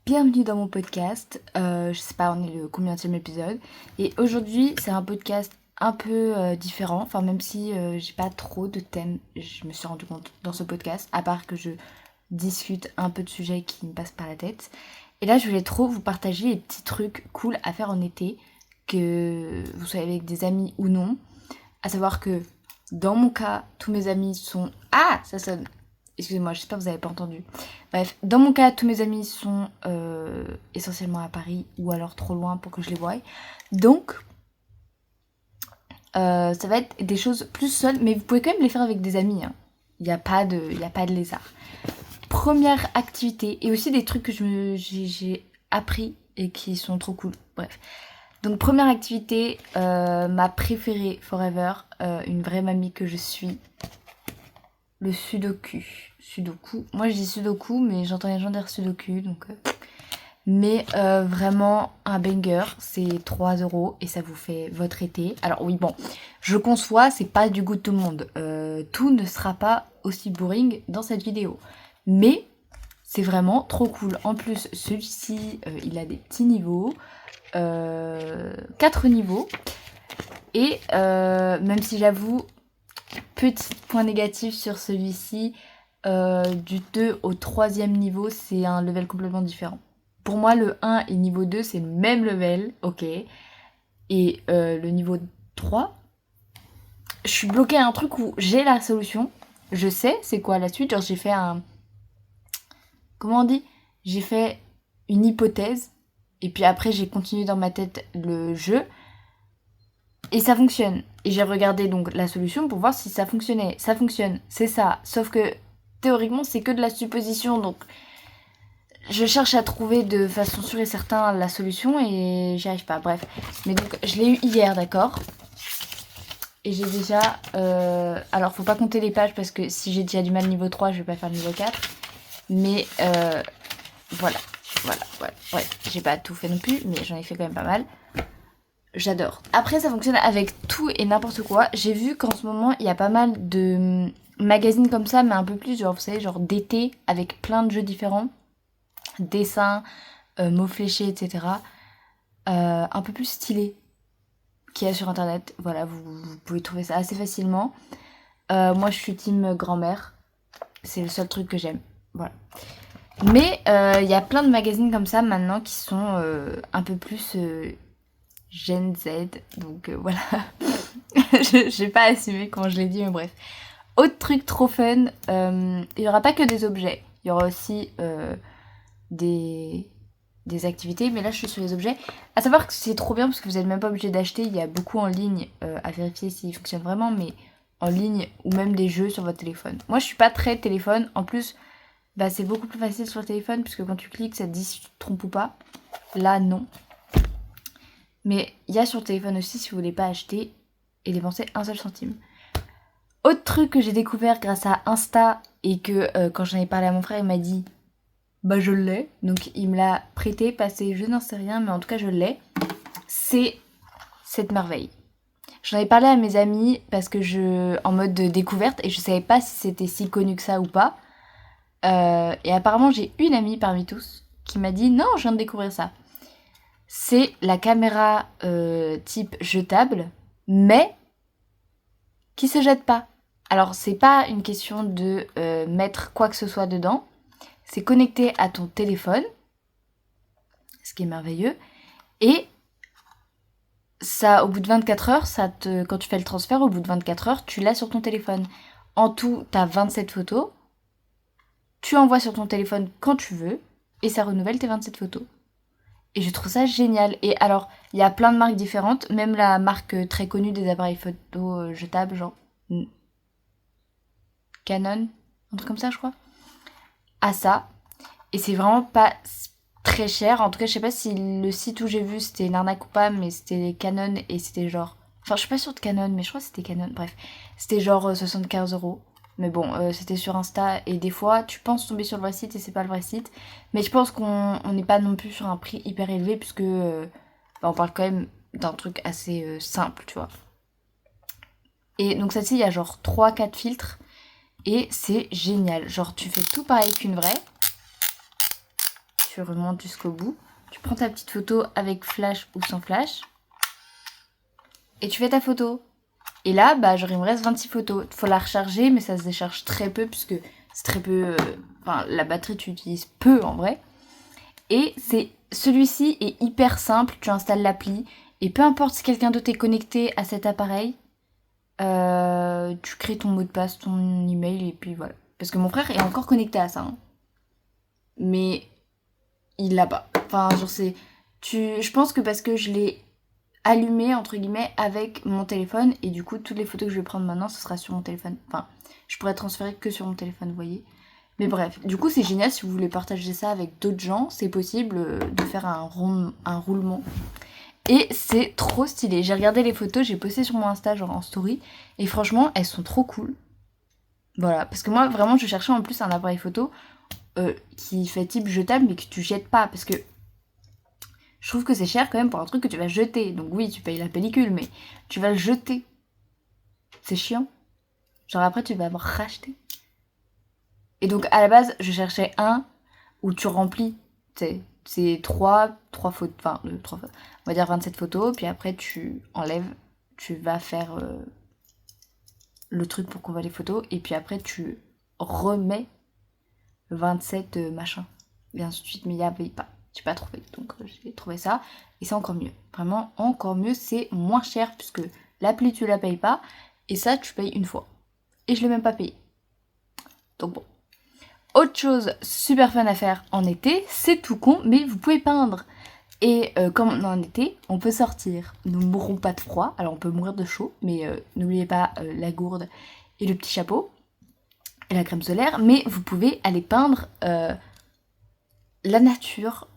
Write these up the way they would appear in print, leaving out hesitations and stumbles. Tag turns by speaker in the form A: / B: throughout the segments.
A: Bienvenue dans mon podcast. Je sais pas, on est le combienième épisode. Et aujourd'hui, c'est un podcast un peu différent. Enfin, même si j'ai pas trop de thèmes, je me suis rendu compte dans ce podcast, à part que je discute un peu de sujets qui me passent par la tête. Et là, je voulais trop vous partager les petits trucs cool à faire en été, que vous soyez avec des amis ou non. À savoir que dans mon cas, tous mes amis sont... Ah, ça sonne. Excusez-moi, j'espère que vous n'avez pas entendu. Bref, dans mon cas, tous mes amis sont essentiellement à Paris ou alors trop loin pour que je les voie. Donc, ça va être des choses plus seules, mais vous pouvez quand même les faire avec des amis. Hein. Il n'y a pas de lézard. Première activité, et aussi des trucs que j'ai appris et qui sont trop cool. Bref. Donc, première activité, ma préférée forever, une vraie mamie que je suis, le sudoku. Sudoku. Moi je dis sudoku, mais j'entends les gens dire sudoku, donc... Mais vraiment un banger, c'est 3 € et ça vous fait votre été. Alors oui, bon, je conçois, c'est pas du goût de tout le monde. Tout ne sera pas aussi boring dans cette vidéo. Mais c'est vraiment trop cool. En plus, celui-ci, il a des petits niveaux. 4 niveaux. Et même si j'avoue, petit point négatif sur celui-ci, du 2 au 3e niveau, c'est un level complètement différent. Pour moi, le 1 et niveau 2, c'est le même level, ok. Et le niveau 3, je suis bloquée à un truc où j'ai la solution. Je sais c'est quoi la suite. Genre, j'ai fait un... Comment on dit? J'ai fait une hypothèse. Et puis après, j'ai continué dans ma tête le jeu. Et ça fonctionne. Et j'ai regardé donc la solution pour voir si ça fonctionnait. Ça fonctionne, c'est ça. Sauf que théoriquement, c'est que de la supposition. Donc, je cherche à trouver de façon sûre et certaine la solution et j'y arrive pas. Bref. Mais donc, je l'ai eu hier, d'accord? Et j'ai déjà... Alors, faut pas compter les pages parce que si j'ai déjà du mal niveau 3, je vais pas faire le niveau 4. Mais voilà. Ouais. J'ai pas tout fait non plus, mais j'en ai fait quand même pas mal. J'adore. Après, ça fonctionne avec tout et n'importe quoi. J'ai vu qu'en ce moment, il y a pas mal de magazines comme ça, mais un peu plus, genre, vous savez, genre d'été, avec plein de jeux différents. Dessins, mots fléchés, etc. Un peu plus stylé qu'il y a sur internet. Voilà, vous pouvez trouver ça assez facilement. Moi, je suis team grand-mère. C'est le seul truc que j'aime. Voilà. Mais il y a plein de magazines comme ça maintenant qui sont un peu plus Gen Z. Donc voilà. J'ai pas assumé quand je l'ai dit, mais bref. Autre truc trop fun, il y aura pas que des objets. Il y aura aussi des activités, mais là je suis sur les objets. À savoir que c'est trop bien parce que vous n'êtes même pas obligé d'acheter, il y a beaucoup en ligne à vérifier s'ils fonctionnent vraiment, mais en ligne ou même des jeux sur votre téléphone. Moi je suis pas très téléphone, en plus bah, c'est beaucoup plus facile sur le téléphone puisque quand tu cliques ça te dit si tu te trompes ou pas. Là non. Mais il y a sur le téléphone aussi si vous voulez pas acheter et dépenser un seul centime. Autre truc que j'ai découvert grâce à Insta et que quand j'en ai parlé à mon frère il m'a dit bah je l'ai, donc il me l'a prêté, passé, je n'en sais rien, mais en tout cas je l'ai. C'est cette merveille. J'en ai parlé à mes amis parce que en mode de découverte et je savais pas si c'était si connu que ça ou pas. Et apparemment j'ai une amie parmi tous qui m'a dit non, je viens de découvrir ça. C'est la caméra type jetable, mais qui se jette pas. Alors c'est pas une question de mettre quoi que ce soit dedans. C'est connecté à ton téléphone, ce qui est merveilleux. Et ça, au bout de 24 heures, quand tu fais le transfert, au bout de 24 heures, tu l'as sur ton téléphone. En tout, tu as 27 photos. Tu envoies sur ton téléphone quand tu veux. Et ça renouvelle tes 27 photos. Et je trouve ça génial. Et alors, il y a plein de marques différentes. Même la marque très connue des appareils photo jetables, genre Canon, un truc comme ça, je crois. À ça. Et c'est vraiment pas très cher. En tout cas, je sais pas si le site où j'ai vu c'était une arnaque ou pas, mais c'était Canon et c'était genre... Enfin, je suis pas sûre de Canon, mais je crois que c'était Canon. Bref, c'était genre 75 €. Mais bon, c'était sur Insta et des fois, tu penses tomber sur le vrai site et c'est pas le vrai site. Mais je pense qu'on n'est pas non plus sur un prix hyper élevé puisque bah, on parle quand même d'un truc assez simple, tu vois. Et donc celle-ci, il y a genre 3-4 filtres et c'est génial. Genre, tu fais tout pareil qu'une vraie. tu remontes jusqu'au bout. Tu prends ta petite photo avec flash ou sans flash. Et tu fais ta photo. Et là, bah, genre, il me reste 26 photos. Il faut la recharger, mais ça se décharge très peu, puisque c'est très peu... Enfin, la batterie, tu utilises peu, en vrai. Et celui-ci est hyper simple. Tu installes l'appli. Et peu importe si quelqu'un d'autre est connecté à cet appareil, tu crées ton mot de passe, ton email, et puis voilà. Parce que mon frère est encore connecté à ça. Hein. Mais il l'a pas. Enfin, genre, c'est... Je pense que parce que je l'ai allumé, entre guillemets, avec mon téléphone. Et du coup, toutes les photos que je vais prendre maintenant, ce sera sur mon téléphone. Enfin, je pourrais transférer que sur mon téléphone, vous voyez. Mais bref, du coup, c'est génial. Si vous voulez partager ça avec d'autres gens, c'est possible de faire un roulement. Et c'est trop stylé. J'ai regardé les photos, j'ai posté sur mon Insta, genre en story. Et franchement, elles sont trop cool. Voilà, parce que moi, vraiment, je cherchais en plus un appareil photo qui fait type jetable, mais que tu jettes pas. Parce que je trouve que c'est cher quand même pour un truc que tu vas jeter. Donc oui, tu payes la pellicule, mais tu vas le jeter. C'est chiant. Genre après, tu vas me racheter. Et donc, à la base, je cherchais un où tu remplis, tu sais. C'est 3 photos, enfin, on va dire 27 photos, puis après tu enlèves, tu vas faire le truc pour qu'on voit les photos, et puis après tu remets 27 machins. Et ainsi de suite, mais il n'y avait pas. J'ai pas trouvé, donc j'ai trouvé ça, et c'est encore mieux. Vraiment, encore mieux, c'est moins cher, puisque l'appli tu la payes pas, et ça tu payes une fois. Et je l'ai même pas payé. Donc bon. Autre chose super fun à faire en été, c'est tout con, mais vous pouvez peindre. Et comme on est en été, on peut sortir. Nous ne mourrons pas de froid, alors on peut mourir de chaud, mais n'oubliez pas la gourde et le petit chapeau et la crème solaire. Mais vous pouvez aller peindre la nature,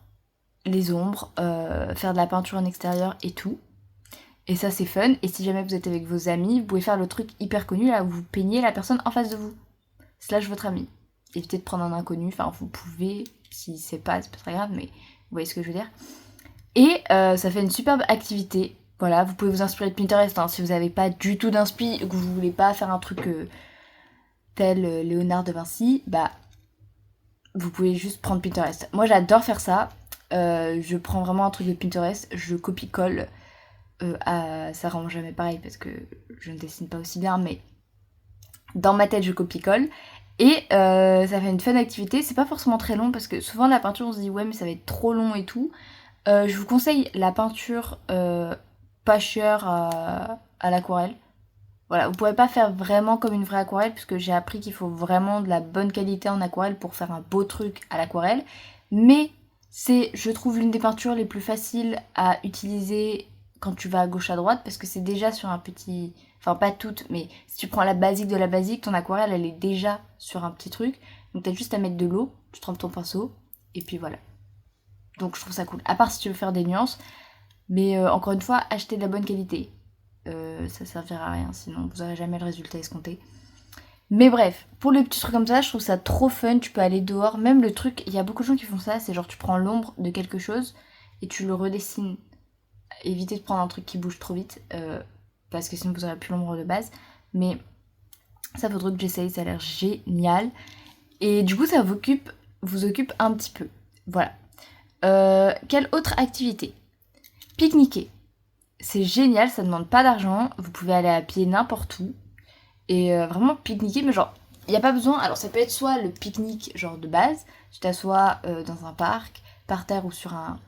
A: les ombres, faire de la peinture en extérieur et tout. Et ça c'est fun. Et si jamais vous êtes avec vos amis, vous pouvez faire le truc hyper connu là où vous peignez la personne en face de vous. Slash votre ami. Évitez de prendre un inconnu, enfin vous pouvez, si c'est pas très grave, mais vous voyez ce que je veux dire. Et ça fait une superbe activité, voilà, vous pouvez vous inspirer de Pinterest, hein, si vous n'avez pas du tout d'inspi, que vous voulez pas faire un truc tel Léonard de Vinci, bah vous pouvez juste prendre Pinterest. Moi j'adore faire ça, je prends vraiment un truc de Pinterest, je copie-colle, ça rend jamais pareil parce que je ne dessine pas aussi bien, mais dans ma tête je copie-colle. Et ça fait une fun activité, c'est pas forcément très long parce que souvent la peinture on se dit ouais mais ça va être trop long et tout. Je vous conseille la peinture pas chère à l'aquarelle. Voilà, vous pourrez pas faire vraiment comme une vraie aquarelle puisque j'ai appris qu'il faut vraiment de la bonne qualité en aquarelle pour faire un beau truc à l'aquarelle. Mais c'est, je trouve, l'une des peintures les plus faciles à utiliser quand tu vas à gauche à droite parce que c'est déjà sur un petit... Enfin pas toutes, mais si tu prends la basique de la basique, ton aquarelle elle est déjà sur un petit truc. Donc t'as juste à mettre de l'eau, tu trempes ton pinceau et puis voilà. Donc je trouve ça cool. À part si tu veux faire des nuances. Mais encore une fois, achetez de la bonne qualité. Ça servira à rien, sinon vous n'aurez jamais le résultat escompté. Mais bref, pour les petits trucs comme ça, je trouve ça trop fun. Tu peux aller dehors. Même le truc, il y a beaucoup de gens qui font ça. C'est genre tu prends l'ombre de quelque chose et tu le redessines. Évitez de prendre un truc qui bouge trop vite. Parce que sinon vous n'aurez plus l'ombre de base. Mais ça faudrait que j'essaye. Ça a l'air génial. Et du coup, ça vous occupe un petit peu. Voilà. Quelle autre activité? Pique-niquer. C'est génial, ça ne demande pas d'argent. Vous pouvez aller à pied n'importe où. Et vraiment pique-niquer, mais genre, il n'y a pas besoin. Alors, ça peut être soit le pique-nique, genre de base. Tu t'assois dans un parc, par terre ou sur un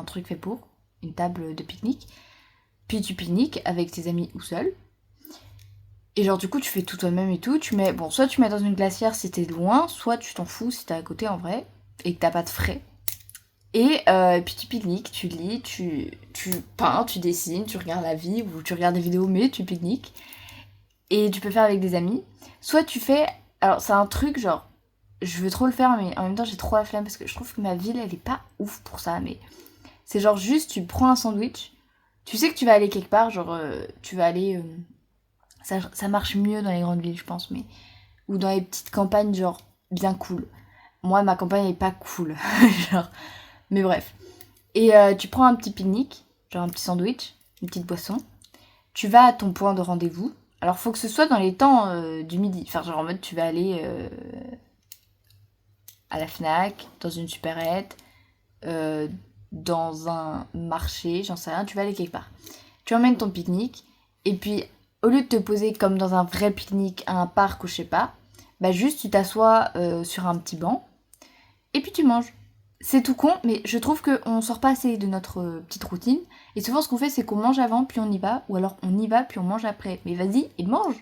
A: truc fait pour, une table de pique-nique. Puis tu pique-niques avec tes amis ou seul. Et genre, du coup, tu fais tout toi-même et tout. Tu mets, bon, soit tu mets dans une glacière si t'es loin, soit tu t'en fous si t'es à côté en vrai et que t'as pas de frais. Et puis tu pique-niques, tu lis, tu peins, tu dessines, tu regardes la vie ou tu regardes des vidéos mais tu pique-niques. Et tu peux faire avec des amis. Soit tu fais... Alors c'est un truc genre... Je veux trop le faire mais en même temps j'ai trop la flemme parce que je trouve que ma ville elle est pas ouf pour ça. Mais c'est genre juste tu prends un sandwich. Tu sais que tu vas aller quelque part, genre tu vas aller... Ça marche mieux dans les grandes villes je pense mais... Ou dans les petites campagnes genre bien cool. Moi ma campagne est pas cool. Genre... Mais bref. Et tu prends un petit pique-nique, genre un petit sandwich, une petite boisson. Tu vas à ton point de rendez-vous. Alors faut que ce soit dans les temps du midi. Enfin genre en mode tu vas aller à la Fnac, dans une supérette, dans un marché, j'en sais rien, tu vas aller quelque part. Tu emmènes ton pique-nique, et puis au lieu de te poser comme dans un vrai pique-nique à un parc ou je sais pas, bah juste tu t'assois sur un petit banc, et puis tu manges. C'est tout con, mais je trouve qu'on sort pas assez de notre petite routine. Et souvent, ce qu'on fait, c'est qu'on mange avant, puis on y va. Ou alors, on y va, puis on mange après. Mais vas-y, et mange.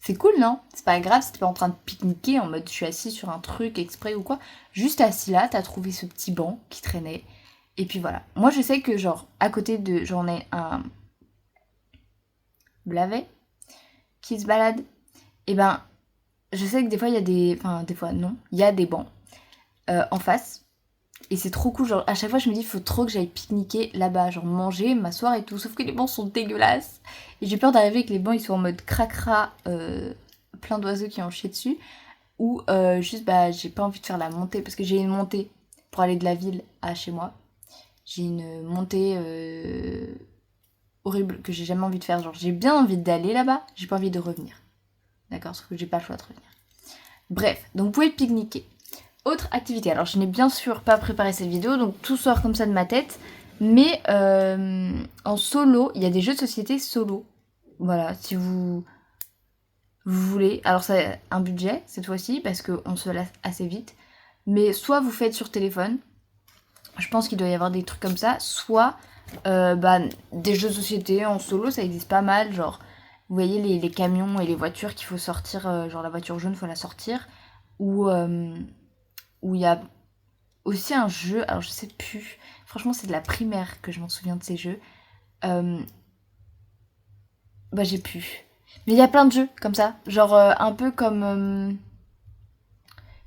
A: C'est cool, non? C'est pas grave si t'es pas en train de pique-niquer en mode je suis assis sur un truc exprès ou quoi. Juste assis là, t'as trouvé ce petit banc qui traînait. Et puis voilà. Moi, je sais que, genre, à côté de... J'en ai un blavet qui se balade. Et ben, je sais que des fois, il y a des... Enfin, des fois, non. Il y a des bancs en face. Et c'est trop cool, genre à chaque fois je me dis faut trop que j'aille pique-niquer là-bas, genre manger, m'asseoir et tout, sauf que les bancs sont dégueulasses. Et j'ai peur d'arriver que les bancs ils soient en mode cracra, plein d'oiseaux qui ont chié dessus, ou juste bah j'ai pas envie de faire la montée, parce que j'ai une montée pour aller de la ville à chez moi. J'ai une montée horrible que j'ai jamais envie de faire, genre j'ai bien envie d'aller là-bas, j'ai pas envie de revenir. D'accord, sauf que j'ai pas le choix de revenir. Bref, donc vous pouvez pique-niquer. Autre activité, alors je n'ai bien sûr pas préparé cette vidéo, donc tout sort comme ça de ma tête, mais en solo, il y a des jeux de société solo. Voilà, si vous voulez. Alors c'est un budget cette fois-ci, parce qu'on se lasse assez vite, mais soit vous faites sur téléphone, je pense qu'il doit y avoir des trucs comme ça, soit des jeux de société en solo, ça existe pas mal, genre vous voyez les camions et les voitures qu'il faut sortir, genre la voiture jaune, il faut la sortir, ou... où il y a aussi un jeu, alors je sais plus, franchement c'est de la primaire que je m'en souviens de ces jeux. Bah j'ai plus. Mais il y a plein de jeux comme ça, genre un peu comme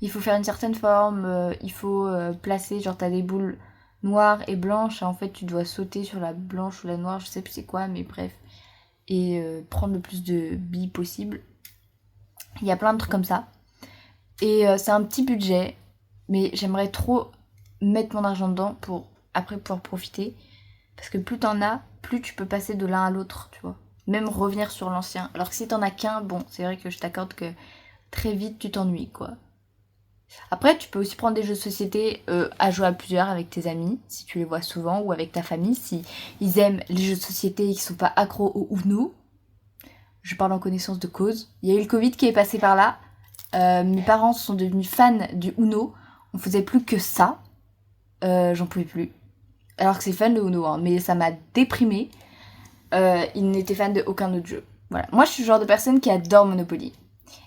A: il faut faire une certaine forme, il faut placer, genre t'as des boules noires et blanches, et en fait tu dois sauter sur la blanche ou la noire, je sais plus c'est quoi, mais bref. Et prendre le plus de billes possible. Il y a plein de trucs comme ça. Et c'est un petit budget, mais j'aimerais trop mettre mon argent dedans pour après pouvoir profiter. Parce que plus t'en as, plus tu peux passer de l'un à l'autre, tu vois. Même revenir sur l'ancien. Alors que si t'en as qu'un, bon, c'est vrai que je t'accorde que très vite tu t'ennuies, quoi. Après, tu peux aussi prendre des jeux de société à jouer à plusieurs avec tes amis, si tu les vois souvent, ou avec ta famille, si ils aiment les jeux de société et qu'ils sont pas accros au Uno. Je parle en connaissance de cause. Il y a eu le Covid qui est passé par là. Mes parents sont devenus fans du Uno. On faisait plus que ça. J'en pouvais plus. Alors que c'est fan de Uno, hein, mais ça m'a déprimée. Ils n'étaient fans de aucun autre jeu. Voilà. Moi, je suis le genre de personne qui adore Monopoly.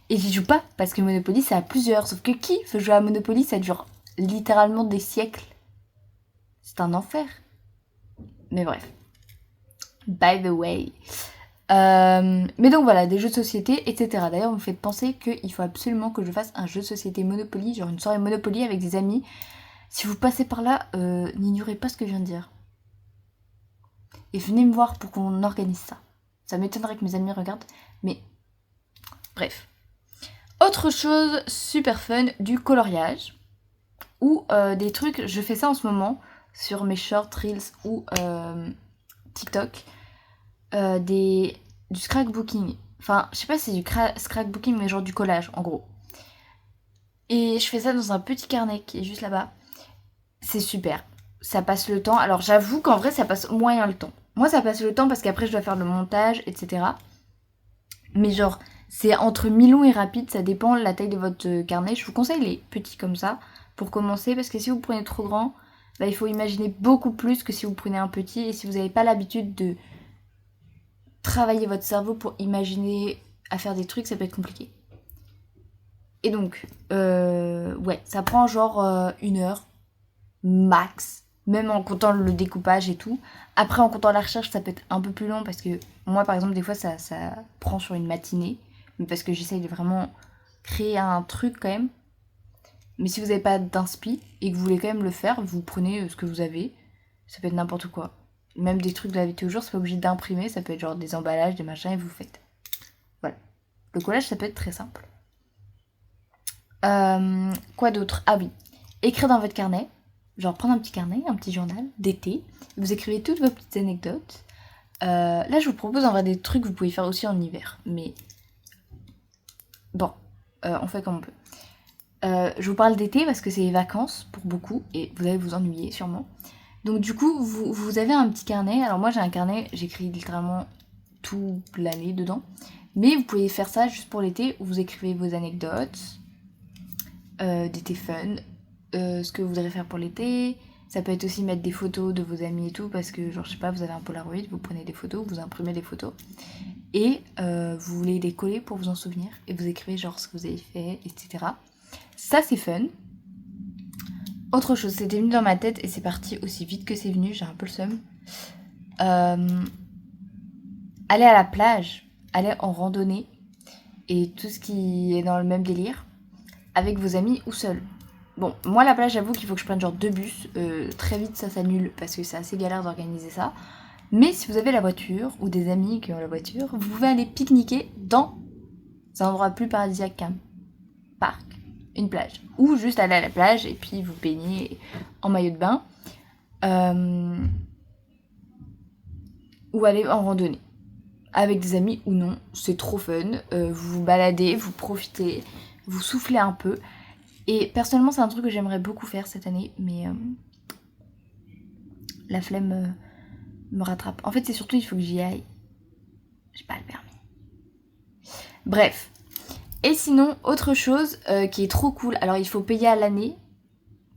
A: Et j'y joue pas, parce que Monopoly, c'est à plusieurs. Sauf que qui veut jouer à Monopoly, ça dure littéralement des siècles. C'est un enfer. Mais bref. By the way. Mais donc voilà, des jeux de société, etc. D'ailleurs, vous me faites penser qu'il faut absolument que je fasse un jeu de société Monopoly, genre une soirée Monopoly avec des amis. Si vous passez par là, n'ignorez pas ce que je viens de dire. Et venez me voir pour qu'on organise ça. Ça m'étonnerait que mes amis regardent, mais bref. Autre chose super fun, du coloriage. Ou des trucs, je fais ça en ce moment sur mes short reels ou TikTok. Du scrapbooking. Enfin, je sais pas si c'est du scrapbooking, mais genre du collage, en gros. Et je fais ça dans un petit carnet qui est juste là-bas. C'est super. Ça passe le temps. Alors, j'avoue qu'en vrai, ça passe moyen le temps. Moi, ça passe le temps parce qu'après, je dois faire le montage, etc. Mais genre, c'est entre mi-long et rapide. Ça dépend de la taille de votre carnet. Je vous conseille les petits comme ça pour commencer. Parce que si vous prenez trop grand, bah, il faut imaginer beaucoup plus que si vous prenez un petit. Et si vous n'avez pas l'habitude de travailler votre cerveau pour imaginer à faire des trucs, ça peut être compliqué. Et donc, ouais, ça prend genre 1 heure max, même en comptant le découpage et tout. Après, en comptant la recherche, ça peut être un peu plus long parce que moi, par exemple, des fois, ça prend sur une matinée, mais parce que j'essaye de vraiment créer un truc quand même. Mais si vous n'avez pas d'inspi et que vous voulez quand même le faire, vous prenez ce que vous avez. Ça peut être n'importe quoi. Même des trucs de la vie de tous les jours, c'est pas obligé d'imprimer, ça peut être genre des emballages, des machins, et vous faites. Voilà. Le collage, ça peut être très simple. Quoi d'autre? Ah oui, écrire dans votre carnet. Genre prendre un petit carnet, un petit journal d'été. Vous écrivez toutes vos petites anecdotes. Là, je vous propose en vrai des trucs que vous pouvez faire aussi en hiver. Mais bon, on fait comme on peut. Je vous parle d'été parce que c'est les vacances pour beaucoup et vous allez vous ennuyer sûrement. Donc du coup, vous avez un petit carnet. Alors moi j'ai un carnet, j'écris littéralement toute l'année dedans. Mais vous pouvez faire ça juste pour l'été où vous écrivez vos anecdotes, d'été fun, ce que vous voudrez faire pour l'été. Ça peut être aussi mettre des photos de vos amis et tout parce que genre je sais pas, vous avez un Polaroid, vous prenez des photos, vous imprimez des photos. Et vous voulez les coller pour vous en souvenir. Et vous écrivez genre ce que vous avez fait, etc. Ça c'est fun. Autre chose, c'était venu dans ma tête et c'est parti aussi vite que c'est venu, j'ai un peu le seum. Aller à la plage, aller en randonnée et tout ce qui est dans le même délire avec vos amis ou seul. Bon, moi la plage, j'avoue qu'il faut que je prenne genre 2 bus. Très vite ça s'annule parce que c'est assez galère d'organiser ça. Mais si vous avez la voiture ou des amis qui ont la voiture, vous pouvez aller pique-niquer dans un endroit plus paradisiaque qu'un parc, une plage. Ou juste aller à la plage et puis vous baignez en maillot de bain. Ou aller en randonnée. Avec des amis ou non, c'est trop fun. Vous vous baladez, vous profitez, vous soufflez un peu. Et personnellement, c'est un truc que j'aimerais beaucoup faire cette année, mais la flemme me rattrape. En fait, c'est surtout il faut que j'y aille. J'ai pas le permis. Bref. Et sinon, autre chose qui est trop cool. Alors, il faut payer à l'année.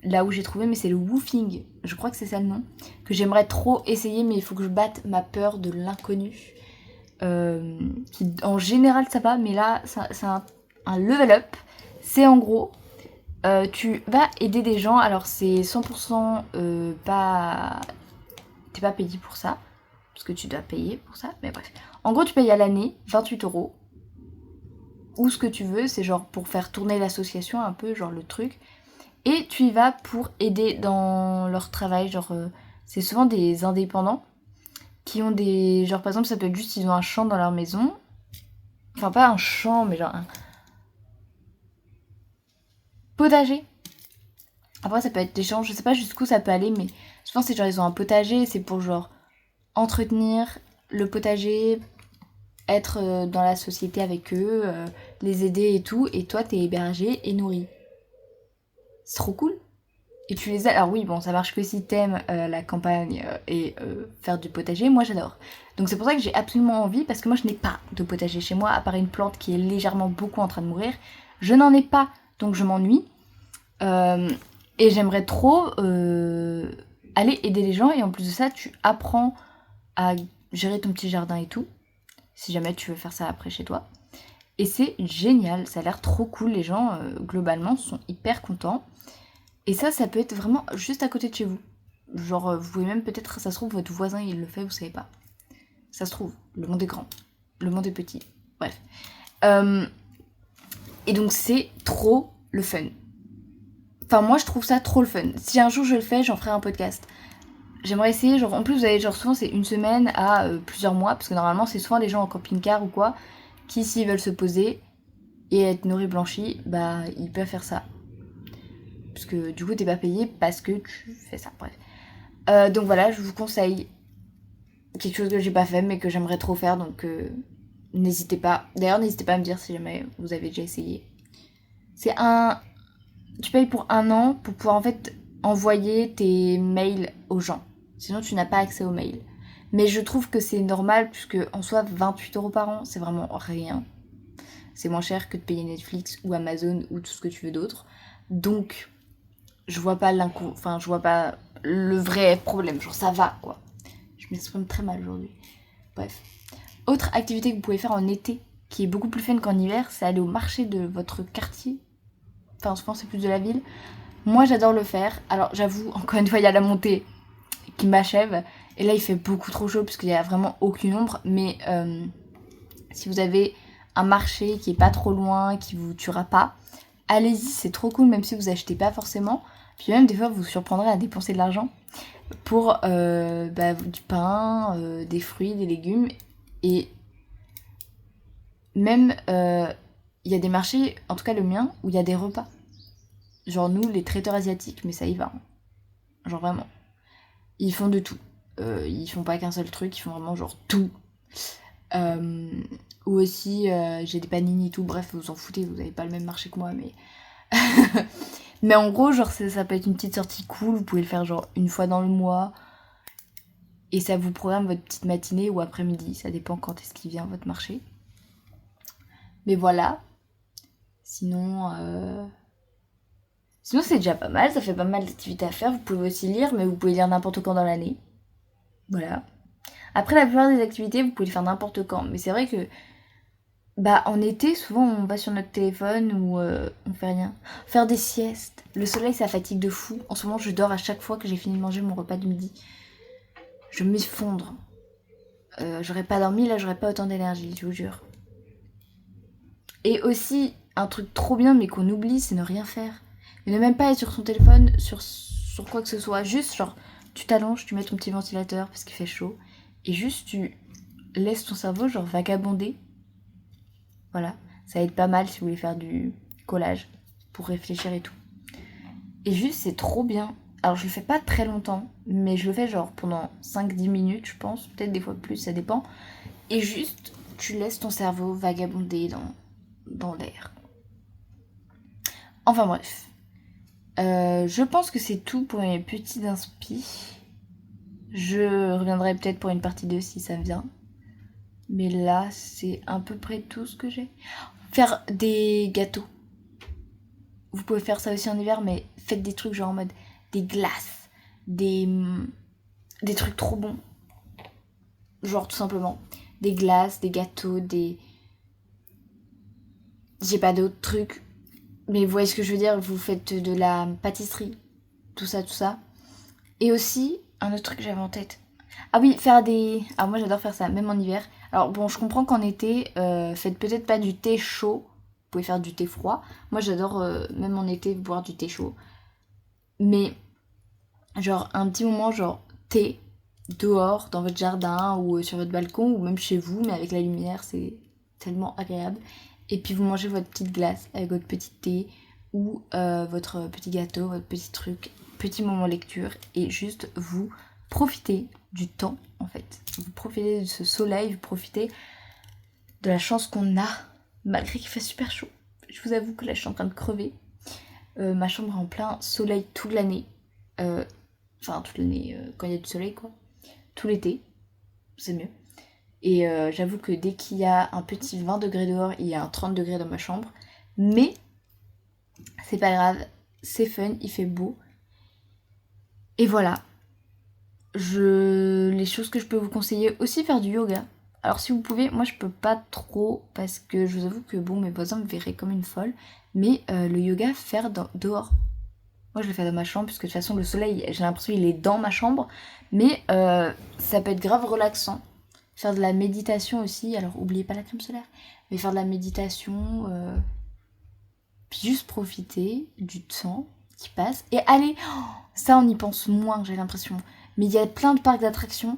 A: Là où j'ai trouvé, mais c'est le woofing. Je crois que c'est ça le nom. Que j'aimerais trop essayer, mais il faut que je batte ma peur de l'inconnu. Qui en général ça va, mais là c'est un level up. C'est en gros, tu vas aider des gens. Alors c'est 100% pas... T'es pas payé pour ça. Parce que tu dois payer pour ça. Mais bref. En gros tu payes à l'année 28€. Ou ce que tu veux. C'est genre pour faire tourner l'association un peu. Genre le truc. Et tu y vas pour aider dans leur travail. Genre c'est souvent des indépendants. Qui ont des... Genre par exemple ça peut être juste ils ont un champ dans leur maison. Enfin pas un champ mais genre un potager. Après ça peut être des champs, je sais pas jusqu'où ça peut aller mais souvent c'est genre ils ont un potager, c'est pour genre entretenir le potager, être dans la société avec eux, les aider et tout, et toi t'es hébergé et nourri. C'est trop cool. Et tu les aides. Alors oui, bon, ça marche que si t'aimes la campagne et faire du potager. Moi, j'adore. Donc c'est pour ça que j'ai absolument envie, parce que moi, je n'ai pas de potager chez moi, à part une plante qui est légèrement beaucoup en train de mourir. Je n'en ai pas, donc je m'ennuie. Et j'aimerais trop aller aider les gens. Et en plus de ça, tu apprends à gérer ton petit jardin et tout, si jamais tu veux faire ça après chez toi. Et c'est génial, ça a l'air trop cool. Les gens, globalement, sont hyper contents. Et ça peut être vraiment juste à côté de chez vous. Genre, vous pouvez même peut-être, ça se trouve, votre voisin il le fait, vous savez pas. Ça se trouve, le monde est grand, le monde est petit, bref. Et donc c'est trop le fun. Enfin moi je trouve ça trop le fun. Si un jour je le fais, j'en ferai un podcast. J'aimerais essayer, genre en plus vous avez genre souvent c'est une semaine à plusieurs mois, parce que normalement c'est souvent des gens en camping-car ou quoi, qui s'ils veulent se poser et être nourris blanchis, bah ils peuvent faire ça. Parce que du coup t'es pas payé parce que tu fais ça, bref. Donc voilà, je vous conseille quelque chose que j'ai pas fait mais que j'aimerais trop faire, donc n'hésitez pas. D'ailleurs n'hésitez pas à me dire si jamais vous avez déjà essayé. C'est un... Tu payes pour 1 an pour pouvoir en fait envoyer tes mails aux gens. Sinon tu n'as pas accès aux mails. Mais je trouve que c'est normal puisque en soi 28€ par an c'est vraiment rien. C'est moins cher que de payer Netflix ou Amazon ou tout ce que tu veux d'autre. Donc je vois pas je vois pas le vrai problème. Genre ça va quoi. Je m'exprime très mal aujourd'hui. Bref. Autre activité que vous pouvez faire en été, qui est beaucoup plus fun qu'en hiver, c'est aller au marché de votre quartier. Enfin souvent c'est plus de la ville. Moi j'adore le faire. Alors j'avoue, encore une fois il y a la montée qui m'achève. Et là il fait beaucoup trop chaud parce qu'il y a vraiment aucune ombre. Mais si vous avez un marché qui est pas trop loin, qui vous tuera pas, allez-y, c'est trop cool même si vous achetez pas forcément. Puis même des fois vous vous surprendrez à dépenser de l'argent pour du pain, des fruits, des légumes. Et même il y a des marchés, en tout cas le mien, où il y a des repas. Genre nous, les traiteurs asiatiques, mais ça y va. Hein. Genre vraiment. Ils font de tout. Ils font pas qu'un seul truc, ils font vraiment genre tout. Ou aussi, j'ai des panini et tout. Bref, vous en foutez, vous avez pas le même marché que moi, mais... Mais en gros, genre, ça peut être une petite sortie cool. Vous pouvez le faire genre une fois dans le mois. Et ça vous programme votre petite matinée ou après-midi. Ça dépend quand est-ce qu'il vient votre marché. Mais voilà. Sinon, c'est déjà pas mal. Ça fait pas mal d'activités à faire. Vous pouvez aussi lire, mais vous pouvez lire n'importe quand dans l'année. Voilà. Après, la plupart des activités, vous pouvez les faire n'importe quand. Mais c'est vrai que en été, souvent, on va sur notre téléphone ou on fait rien. Faire des siestes. Le soleil, ça fatigue de fou. En ce moment, je dors à chaque fois que j'ai fini de manger mon repas de midi. Je m'effondre. J'aurais pas dormi, là, j'aurais pas autant d'énergie, je vous jure. Et aussi, un truc trop bien, mais qu'on oublie, c'est ne rien faire. Et ne même pas être sur son téléphone, sur quoi que ce soit. Juste, genre, tu t'allonges, tu mets ton petit ventilateur parce qu'il fait chaud. Et juste, tu laisses ton cerveau, genre, vagabonder. Voilà, ça aide pas mal si vous voulez faire du collage pour réfléchir et tout. Et juste, c'est trop bien. Alors, je le fais pas très longtemps, mais je le fais genre pendant 5-10 minutes, je pense. Peut-être des fois plus, ça dépend. Et juste, tu laisses ton cerveau vagabonder dans l'air. Enfin bref. Je pense que c'est tout pour mes petits inspi. Je reviendrai peut-être pour une partie 2 si ça vient. Mais là, c'est à peu près tout ce que j'ai. Faire des gâteaux. Vous pouvez faire ça aussi en hiver, mais faites des trucs genre en mode des glaces, des trucs trop bons. Genre tout simplement. Des glaces, des gâteaux, j'ai pas d'autres trucs. Mais vous voyez ce que je veux dire, vous faites de la pâtisserie. Tout ça, tout ça. Et aussi, un autre truc que j'avais en tête. Ah oui, faire des... Ah moi j'adore faire ça, même en hiver. Alors bon, je comprends qu'en été, faites peut-être pas du thé chaud. Vous pouvez faire du thé froid. Moi j'adore, même en été, boire du thé chaud. Mais, genre, un petit moment, genre, thé, dehors, dans votre jardin, ou sur votre balcon, ou même chez vous, mais avec la lumière, c'est tellement agréable. Et puis vous mangez votre petite glace avec votre petit thé, ou votre petit gâteau, votre petit truc, petit moment lecture, et juste vous profitez du temps, en fait. Vous profitez de ce soleil, vous profitez de la chance qu'on a, malgré qu'il fait super chaud. Je vous avoue que là, je suis en train de crever. Ma chambre est en plein soleil toute l'année. Enfin, toute l'année, quand il y a du soleil, quoi. Tout l'été, c'est mieux. Et j'avoue que dès qu'il y a un petit 20 degrés dehors, il y a un 30 degrés dans ma chambre. Mais c'est pas grave, c'est fun, il fait beau. Et voilà. Les choses que je peux vous conseiller, aussi faire du yoga. Alors si vous pouvez, moi je peux pas trop parce que je vous avoue que bon, mes voisins me verraient comme une folle. Mais le yoga, faire dehors. Moi je le fais dans ma chambre puisque de toute façon le soleil, j'ai l'impression qu'il est dans ma chambre. Mais ça peut être grave relaxant. Faire de la méditation aussi, alors oubliez pas la crème solaire. Mais faire de la méditation, puis juste profiter du temps qui passe. Et aller, ça on y pense moins j'ai l'impression. Mais il y a plein de parcs d'attractions.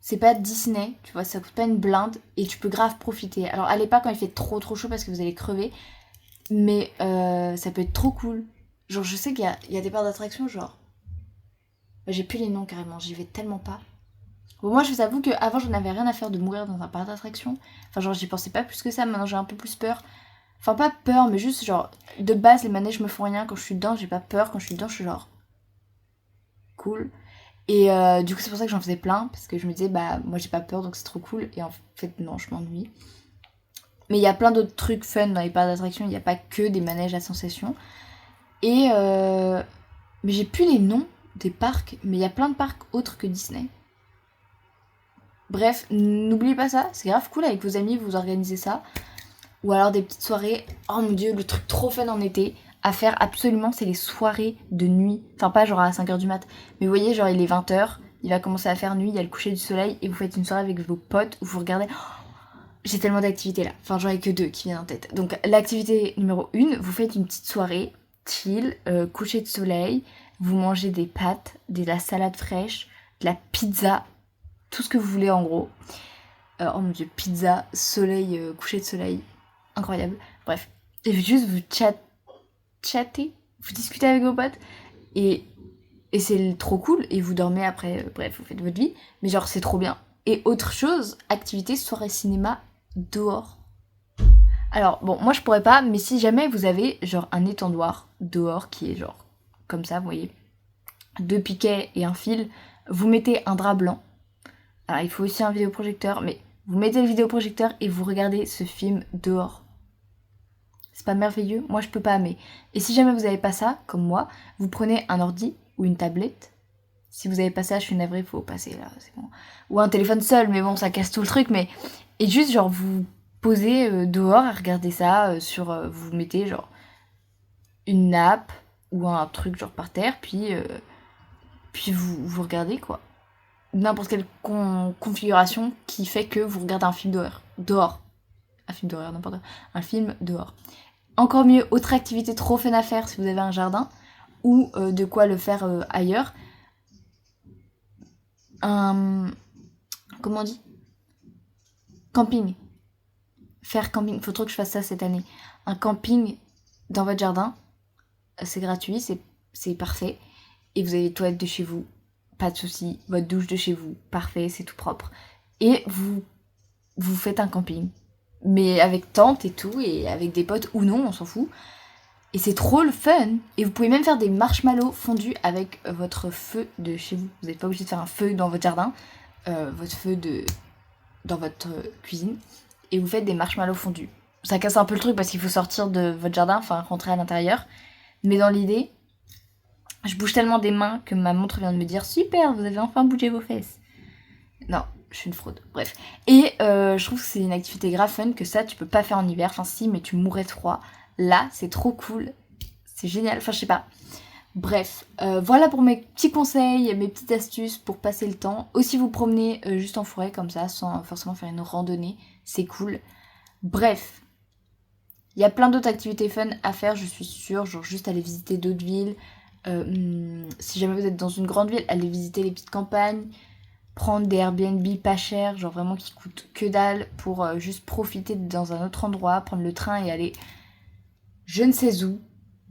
A: C'est pas Disney, tu vois, ça coûte pas une blinde et tu peux grave profiter. Alors allez pas quand il fait trop chaud parce que vous allez crever. Mais ça peut être trop cool. Genre je sais qu'il y a des parcs d'attractions genre... J'ai plus les noms carrément, j'y vais tellement pas. Bon moi je vous avoue qu'avant j'en avais rien à faire de mourir dans un parc d'attractions. Enfin genre j'y pensais pas plus que ça, maintenant j'ai un peu plus peur. Enfin pas peur mais juste genre de base les manèges me font rien, quand je suis dedans j'ai pas peur, quand je suis dedans je suis genre... Cool. Et du coup c'est pour ça que j'en faisais plein, parce que je me disais bah moi j'ai pas peur donc c'est trop cool, et en fait non je m'ennuie. Mais il y a plein d'autres trucs fun dans les parcs d'attractions, il n'y a pas que des manèges à sensations. Et mais j'ai plus les noms des parcs, mais il y a plein de parcs autres que Disney. Bref, n'oubliez pas ça, c'est grave cool avec vos amis, vous organisez ça. Ou alors des petites soirées, oh mon dieu, le truc trop fun en été à faire absolument, c'est les soirées de nuit. Enfin pas genre à 5h du mat, mais vous voyez genre il est 20h, il va commencer à faire nuit, il y a le coucher du soleil et vous faites une soirée avec vos potes où vous regardez... J'ai tellement d'activités là, enfin j'en ai que 2 qui viennent en tête. Donc l'activité numéro 1, vous faites une petite soirée, chill, coucher de soleil, vous mangez des pâtes, de la salade fraîche, de la pizza, tout ce que vous voulez en gros. Oh mon dieu, pizza, soleil, coucher de soleil, incroyable. Bref, et juste vous chatter, vous discutez avec vos potes et c'est trop cool et vous dormez après, bref, vous faites votre vie, mais genre c'est trop bien. Et autre chose, activité, soirée cinéma, dehors. Alors, bon, moi je pourrais pas, mais si jamais vous avez genre un étendoir dehors qui est genre comme ça, vous voyez, 2 piquets et un fil, vous mettez un drap blanc. Alors, il faut aussi un vidéoprojecteur, mais vous mettez le vidéoprojecteur et vous regardez ce film dehors. C'est pas merveilleux? Moi je peux pas, mais... Et si jamais vous avez pas ça, comme moi, vous prenez un ordi ou une tablette. Si vous avez pas ça, je suis navrée, faut passer là, c'est bon. Ou un téléphone seul, mais bon, ça casse tout le truc, mais... Et juste, genre, vous posez dehors à regarder ça vous mettez, genre, une nappe ou un truc, genre, par terre, puis vous regardez, quoi. N'importe quelle configuration qui fait que vous regardez un film dehors. Un film d'horreur, n'importe quoi. Un film dehors. Encore mieux, autre activité trop fun à faire si vous avez un jardin ou de quoi le faire ailleurs. Comment on dit? Camping. Faire camping. Faut trop que je fasse ça cette année. Un camping dans votre jardin, c'est gratuit, c'est parfait. Et vous avez les toilettes de chez vous, pas de soucis. Votre douche de chez vous, parfait, c'est tout propre. Et vous faites un camping. Mais avec tente et tout, et avec des potes ou non, on s'en fout. Et c'est trop le fun. Et vous pouvez même faire des marshmallows fondus avec votre feu de chez vous. Vous n'êtes pas obligé de faire un feu dans votre jardin, votre feu dans votre cuisine. Et vous faites des marshmallows fondus. Ça casse un peu le truc parce qu'il faut sortir de votre jardin, enfin rentrer à l'intérieur. Mais dans l'idée, je bouge tellement des mains que ma montre vient de me dire super, vous avez enfin bougé vos fesses. Non, je suis une fraude. Bref. Et je trouve que c'est une activité grave fun que ça, tu peux pas faire en hiver. Enfin, si, mais tu mourrais de froid. Là, c'est trop cool. C'est génial. Enfin, je sais pas. Bref, voilà pour mes petits conseils, mes petites astuces pour passer le temps. Aussi vous promener juste en forêt comme ça, sans forcément faire une randonnée. C'est cool. Bref. Il y a plein d'autres activités fun à faire, je suis sûre. Genre juste aller visiter d'autres villes. Si jamais vous êtes dans une grande ville, allez visiter les petites campagnes. Prendre des Airbnb pas chers, genre vraiment qui coûtent que dalle pour juste profiter dans un autre endroit, prendre le train et aller je ne sais où.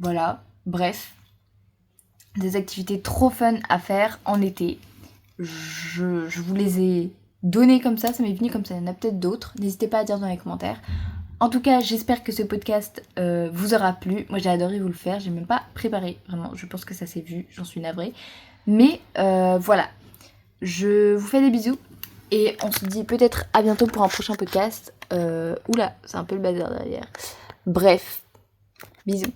A: Voilà, bref. Des activités trop fun à faire en été. Je vous les ai données comme ça m'est venu comme ça, il y en a peut-être d'autres. N'hésitez pas à dire dans les commentaires. En tout cas, j'espère que ce podcast vous aura plu. Moi, j'ai adoré vous le faire. J'ai même pas préparé, vraiment. Je pense que ça s'est vu, j'en suis navrée. Mais voilà. Je vous fais des bisous. Et on se dit peut-être à bientôt pour un prochain podcast. Oula, c'est un peu le bazar derrière. Bref, bisous.